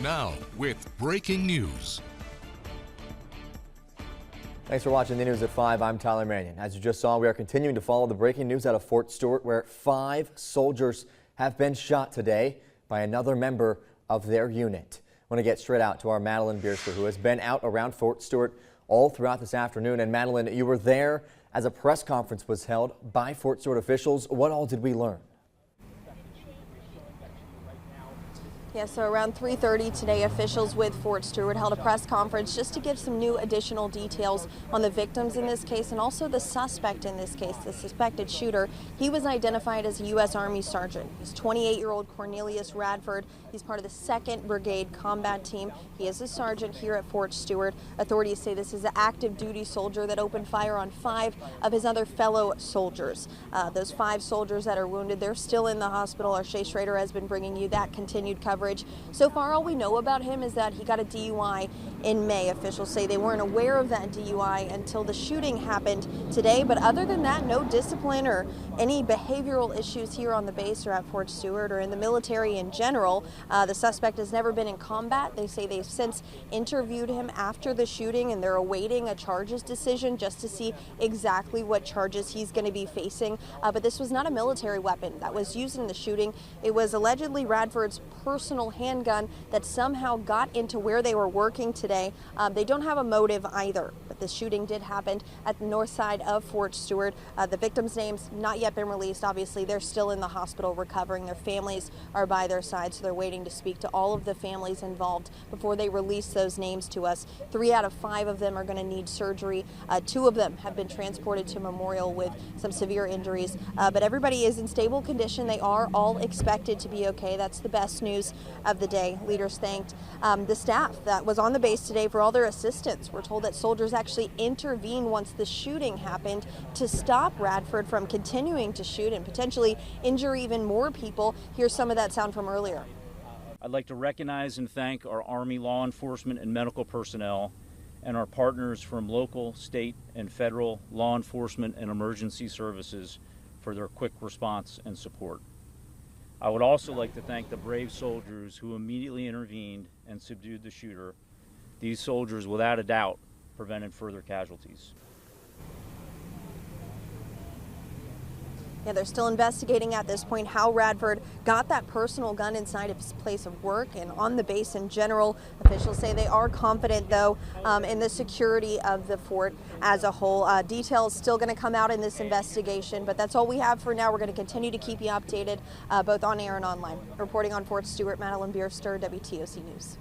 Now, with breaking news. Thanks for watching the news at 5. I'm Tyler Mannion. As you just saw, we are continuing to follow the breaking news out of Fort Stewart, where 5 soldiers have been shot today by another member of their unit. I want to get straight out to our Madeline Bierster, who has been out around Fort Stewart all throughout this afternoon. And Madeline, you were there as a press conference was held by Fort Stewart officials. What all did we learn? Yeah, so around 3:30 today, officials with Fort Stewart held a press conference just to give some new additional details on the victims in this case and also the suspect in this case, the suspected shooter. He was identified as a U.S. Army sergeant. He's 28-year-old Cornelius Radford. He's part of the 2nd Brigade Combat Team. He is a sergeant here at Fort Stewart. Authorities say this is an active duty soldier that opened fire on 5 of his other fellow soldiers. Those 5 soldiers that are wounded, they're still in the hospital. Our Shay Schrader has been bringing you that continued coverage. So far, all we know about him is that he got a DUI in May. Officials say they weren't aware of that DUI until the shooting happened today. But other than that, no discipline or any behavioral issues here on the base or at Fort Stewart or in the military in general. The suspect has never been in combat. They say they've since interviewed him after the shooting and they're awaiting a charges decision just to see exactly what charges he's going to be facing. But this was not a military weapon that was used in the shooting. It was allegedly Radford's personal handgun that somehow got into where they were working today. They don't have a motive either, but the shooting did happen at the north side of Fort Stewart. The victims' names not yet been released. Obviously, they're still in the hospital recovering. Their families are by their side, so they're waiting to speak to all of the families involved before they release those names to us. 3 out of 5 of them are going to need surgery. 2 of them have been transported to Memorial with some severe injuries, but everybody is in stable condition. They are all expected to be okay. That's the best news of the day. Leaders thanked the staff that was on the base today for all their assistance. We're told that soldiers actually intervened once the shooting happened to stop Radford from continuing to shoot and potentially injure even more people. Here's some of that sound from earlier. I'd like to recognize and thank our Army law enforcement and medical personnel and our partners from local, state, and federal law enforcement and emergency services for their quick response and support. I would also like to thank the brave soldiers who immediately intervened and subdued the shooter. These soldiers, without a doubt, prevented further casualties. Yeah, they're still investigating at this point how Radford got that personal gun inside of his place of work and on the base in general. Officials say they are confident, though, in the security of the fort as a whole. Details still going to come out in this investigation, but that's all we have for now. We're going to continue to keep you updated both on air and online. Reporting on Fort Stewart, Madeline Bierster, WTOC News.